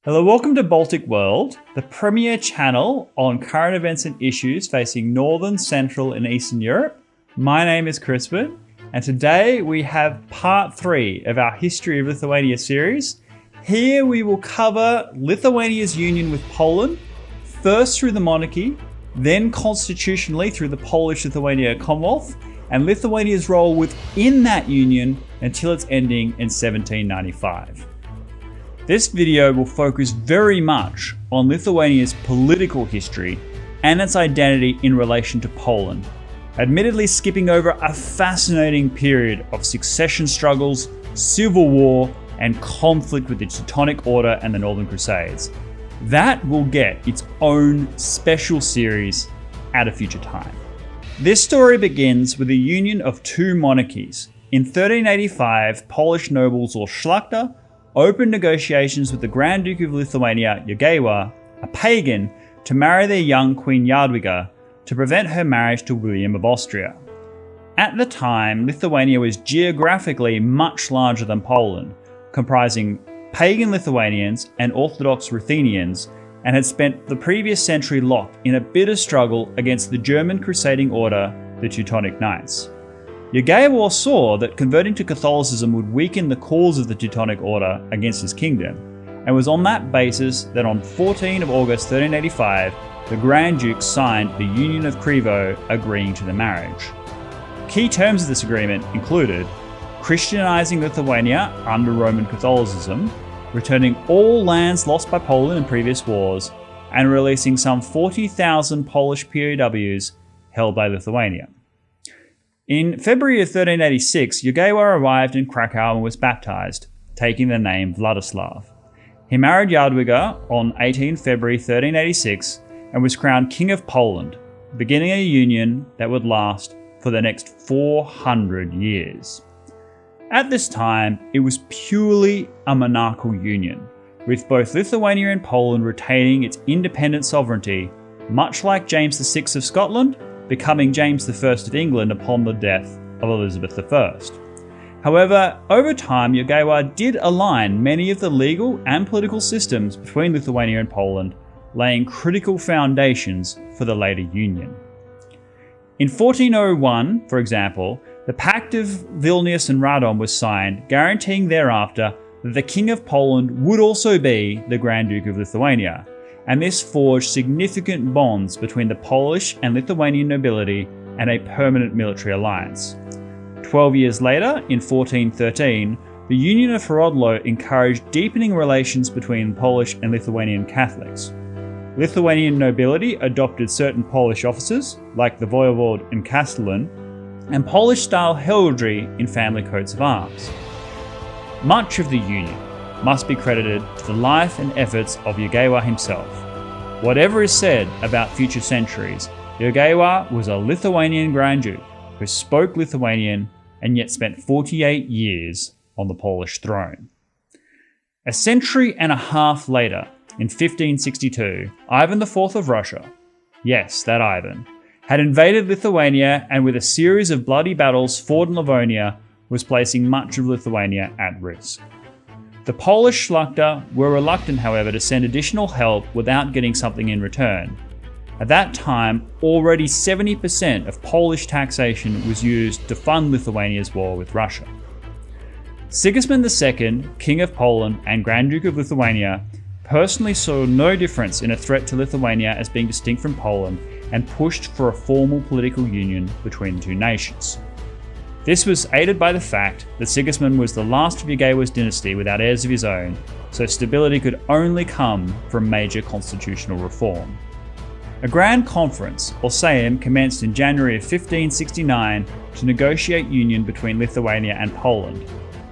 Hello, welcome to Baltic World, the premier channel on current events and issues facing Northern, Central and Eastern Europe. My name is Crispin, and today we have part 3 of our History of Lithuania series. Here we will cover Lithuania's union with Poland, first through the monarchy, then constitutionally through the Polish-Lithuanian Commonwealth, and Lithuania's role within that union until its ending in 1795. This video will focus very much on Lithuania's political history and its identity in relation to Poland, admittedly skipping over a fascinating period of succession struggles, civil war, and conflict with the Teutonic Order and the Northern Crusades. That will get its own special series at a future time. This story begins with the union of two monarchies. In 1385, Polish nobles or szlachta opened negotiations with the Grand Duke of Lithuania, Jogaila, a pagan, to marry their young Queen Jadwiga to prevent her marriage to William of Austria. At the time, Lithuania was geographically much larger than Poland, comprising pagan Lithuanians and Orthodox Ruthenians, and had spent the previous century locked in a bitter struggle against the German crusading order, the Teutonic Knights. Jogaila saw that converting to Catholicism would weaken the cause of the Teutonic Order against his kingdom, and was on that basis that on 14 of August 1385, the Grand Duke signed the Union of Krivo, agreeing to the marriage. Key terms of this agreement included Christianizing Lithuania under Roman Catholicism, returning all lands lost by Poland in previous wars, and releasing some 40,000 Polish POWs held by Lithuania. In February of 1386, Jogaila arrived in Krakow and was baptized, taking the name Vladislav. He married Jadwiga on 18 February 1386 and was crowned King of Poland, beginning a union that would last for the next 400 years. At this time, it was purely a monarchical union, with both Lithuania and Poland retaining its independent sovereignty, much like James VI of Scotland, becoming James I of England upon the death of Elizabeth I. However, over time, Jogaila did align many of the legal and political systems between Lithuania and Poland, laying critical foundations for the later union. In 1401, for example, the Pact of Vilnius and Radom was signed, guaranteeing thereafter that the King of Poland would also be the Grand Duke of Lithuania, and this forged significant bonds between the Polish and Lithuanian nobility and a permanent military alliance. 12 years later, in 1413, the Union of Horodlo encouraged deepening relations between Polish and Lithuanian Catholics. Lithuanian nobility adopted certain Polish offices, like the voivode and castellan, and Polish-style heraldry in family coats of arms. Much of the union must be credited to the life and efforts of Jogaila himself. Whatever is said about future centuries, Jogaila was a Lithuanian Grand Duke who spoke Lithuanian and yet spent 48 years on the Polish throne. A century and a half later, in 1562, Ivan IV of Russia, yes, that Ivan, had invaded Lithuania and with a series of bloody battles fought in Livonia was placing much of Lithuania at risk. The Polish szlachta were reluctant, however, to send additional help without getting something in return. At that time, already 70% of Polish taxation was used to fund Lithuania's war with Russia. Sigismund II, King of Poland and Grand Duke of Lithuania, personally saw no difference in a threat to Lithuania as being distinct from Poland and pushed for a formal political union between the two nations. This was aided by the fact that Sigismund was the last of Jogaila's dynasty without heirs of his own, so stability could only come from major constitutional reform. A grand conference, or Sejm, commenced in January of 1569 to negotiate union between Lithuania and Poland.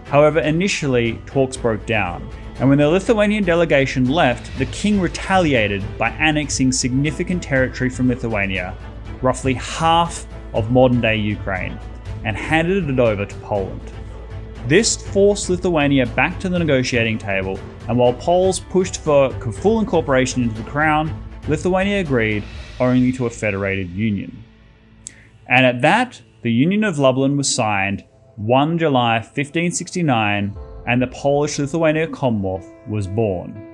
However, initially, talks broke down, and when the Lithuanian delegation left, the king retaliated by annexing significant territory from Lithuania, roughly half of modern-day Ukraine, and handed it over to Poland. This forced Lithuania back to the negotiating table, and while Poles pushed for full incorporation into the crown, Lithuania agreed only to a federated union. And at that, the Union of Lublin was signed 1 July 1569, and the Polish-Lithuanian Commonwealth was born.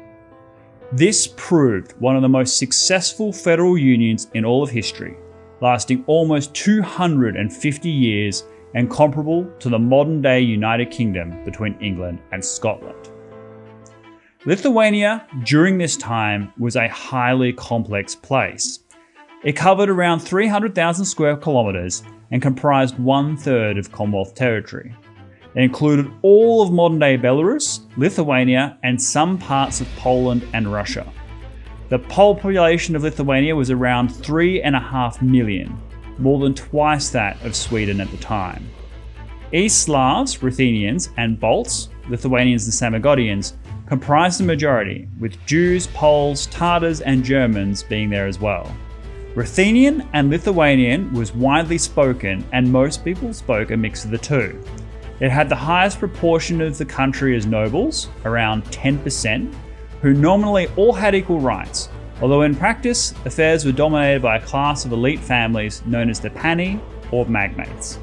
This proved one of the most successful federal unions in all of history, lasting almost 250 years and comparable to the modern-day United Kingdom between England and Scotland. Lithuania, during this time, was a highly complex place. It covered around 300,000 square kilometres and comprised 1/3 of Commonwealth territory. It included all of modern-day Belarus, Lithuania, and some parts of Poland and Russia. The population of Lithuania was around 3.5 million, more than twice that of Sweden at the time. East Slavs, Ruthenians, and Balts, Lithuanians and Samogodians, comprised the majority, with Jews, Poles, Tatars, and Germans being there as well. Ruthenian and Lithuanian was widely spoken, and most people spoke a mix of the two. It had the highest proportion of the country as nobles, around 10%, who nominally all had equal rights, although in practice, affairs were dominated by a class of elite families known as the pani or magnates.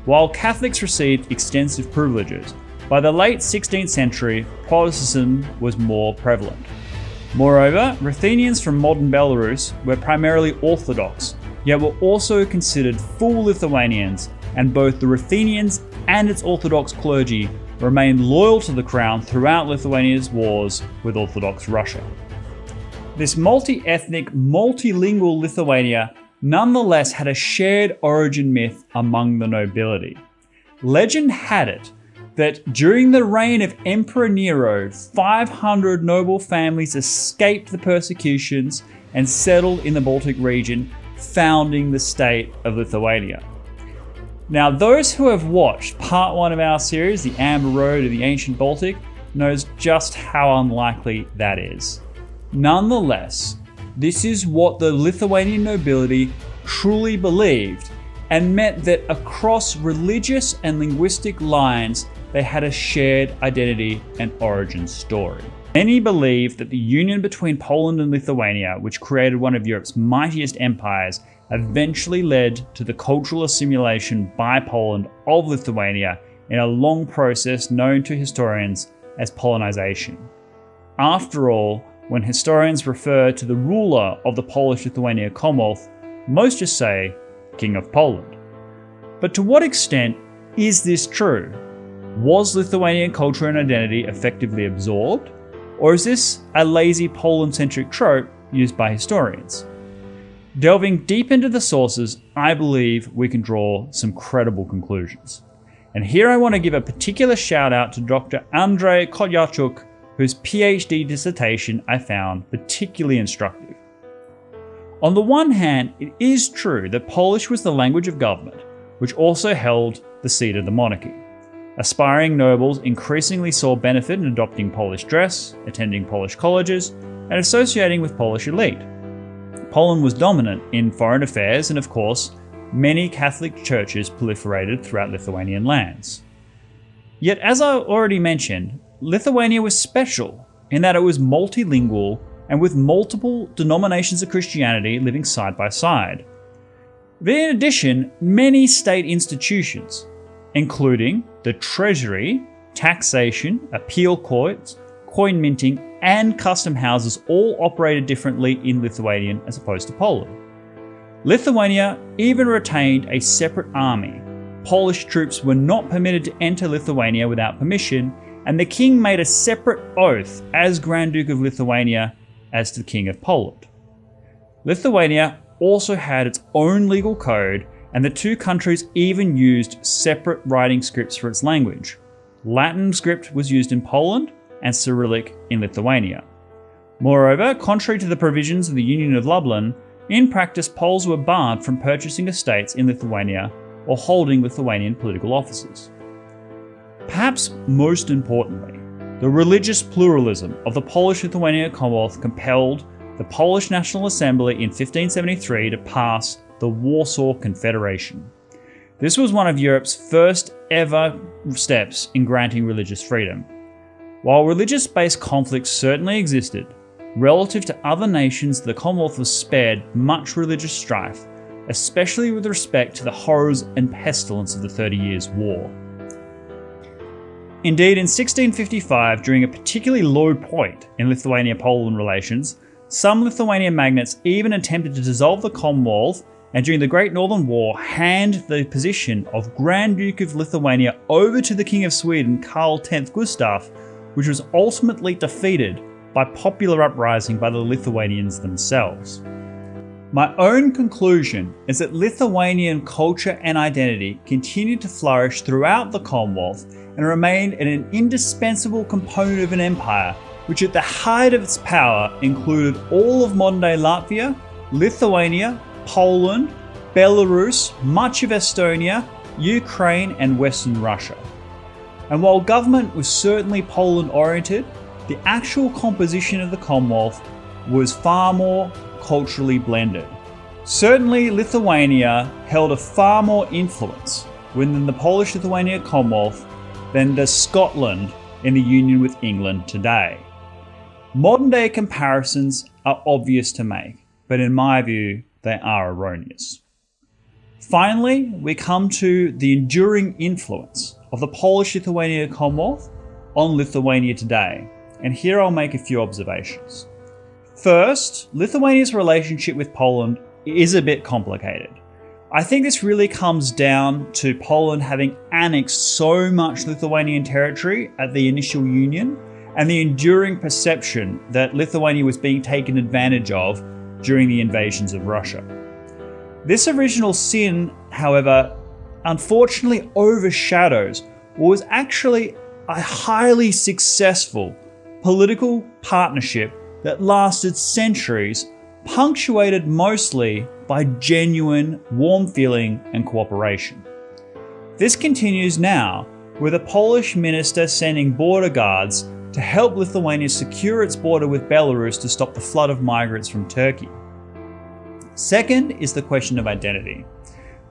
While Catholics received extensive privileges, by the late 16th century, Protestantism was more prevalent. Moreover, Ruthenians from modern Belarus were primarily Orthodox, yet were also considered full Lithuanians, and both the Ruthenians and its Orthodox clergy remained loyal to the crown throughout Lithuania's wars with Orthodox Russia. This multi-ethnic, multilingual Lithuania nonetheless had a shared origin myth among the nobility. Legend had it that during the reign of Emperor Nero, 500 noble families escaped the persecutions and settled in the Baltic region, founding the state of Lithuania. Now, those who have watched part 1 of our series, The Amber Road of the Ancient Baltic, knows just how unlikely that is. Nonetheless, this is what the Lithuanian nobility truly believed, and meant that across religious and linguistic lines, they had a shared identity and origin story. Many believe that the union between Poland and Lithuania, which created one of Europe's mightiest empires, eventually led to the cultural assimilation by Poland of Lithuania in a long process known to historians as Polonization. After all, when historians refer to the ruler of the Polish-Lithuanian Commonwealth, most just say King of Poland. But to what extent is this true? Was Lithuanian culture and identity effectively absorbed? Or is this a lazy Poland-centric trope used by historians? Delving deep into the sources, I believe we can draw some credible conclusions. And here I want to give a particular shout out to Dr. Andrzej Kotyarchuk, whose PhD dissertation I found particularly instructive. On the one hand, it is true that Polish was the language of government, which also held the seat of the monarchy. Aspiring nobles increasingly saw benefit in adopting Polish dress, attending Polish colleges, and associating with Polish elite. Poland was dominant in foreign affairs, and of course, many Catholic churches proliferated throughout Lithuanian lands. Yet, as I already mentioned, Lithuania was special in that it was multilingual and with multiple denominations of Christianity living side by side. But in addition, many state institutions, including the treasury, taxation, appeal courts, coin minting, and custom houses all operated differently in Lithuanian as opposed to Poland. Lithuania even retained a separate army. Polish troops were not permitted to enter Lithuania without permission, and the king made a separate oath as Grand Duke of Lithuania as to the King of Poland. Lithuania also had its own legal code, and the two countries even used separate writing scripts for its language. Latin script was used in Poland and Cyrillic in Lithuania. Moreover, contrary to the provisions of the Union of Lublin, in practice Poles were barred from purchasing estates in Lithuania or holding Lithuanian political offices. Perhaps most importantly, the religious pluralism of the Polish-Lithuanian Commonwealth compelled the Polish National Assembly in 1573 to pass the Warsaw Confederation. This was one of Europe's first ever steps in granting religious freedom. While religious-based conflicts certainly existed, relative to other nations, the Commonwealth was spared much religious strife, especially with respect to the horrors and pestilence of the 30 Years' War. Indeed, in 1655, during a particularly low point in Lithuania-Poland relations, some Lithuanian magnates even attempted to dissolve the Commonwealth, and during the Great Northern War hand the position of Grand Duke of Lithuania over to the King of Sweden, Karl X Gustav, which was ultimately defeated by popular uprising by the Lithuanians themselves. My own conclusion is that Lithuanian culture and identity continued to flourish throughout the Commonwealth and remained an indispensable component of an empire which at the height of its power included all of modern-day Latvia, Lithuania, Poland, Belarus, much of Estonia, Ukraine and Western Russia. And while government was certainly Poland-oriented, the actual composition of the Commonwealth was far more culturally blended. Certainly Lithuania held a far more influence within the Polish-Lithuanian Commonwealth than does Scotland in the union with England today. Modern day comparisons are obvious to make, but in my view, they are erroneous. Finally, we come to the enduring influence of the Polish-Lithuanian Commonwealth on Lithuania today, and here I'll make a few observations. First, Lithuania's relationship with Poland is a bit complicated. I think this really comes down to Poland having annexed so much Lithuanian territory at the initial union and the enduring perception that Lithuania was being taken advantage of during the invasions of Russia. This original sin, however, unfortunately overshadows what was actually a highly successful political partnership that lasted centuries, punctuated mostly by genuine warm feeling and cooperation. This continues now, with a Polish minister sending border guards to help Lithuania secure its border with Belarus to stop the flood of migrants from Turkey. Second is the question of identity.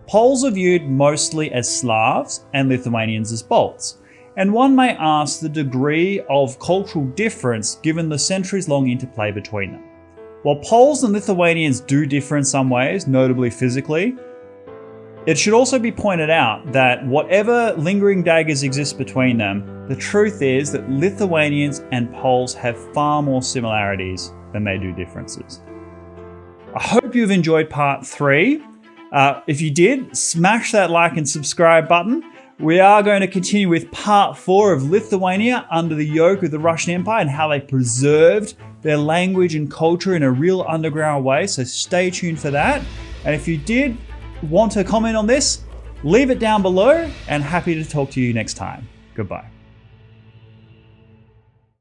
Poles are viewed mostly as Slavs and Lithuanians as Balts, and one may ask the degree of cultural difference given the centuries-long interplay between them. While Poles and Lithuanians do differ in some ways, notably physically, it should also be pointed out that whatever lingering daggers exist between them, the truth is that Lithuanians and Poles have far more similarities than they do differences. I hope you've enjoyed part 3. If you did, smash that like and subscribe button. We are going to continue with part 4 of Lithuania under the yoke of the Russian Empire and how they preserved their language and culture in a real underground way, so stay tuned for that. And if you did want to comment on this, leave it down below and happy to talk to you next time. Goodbye.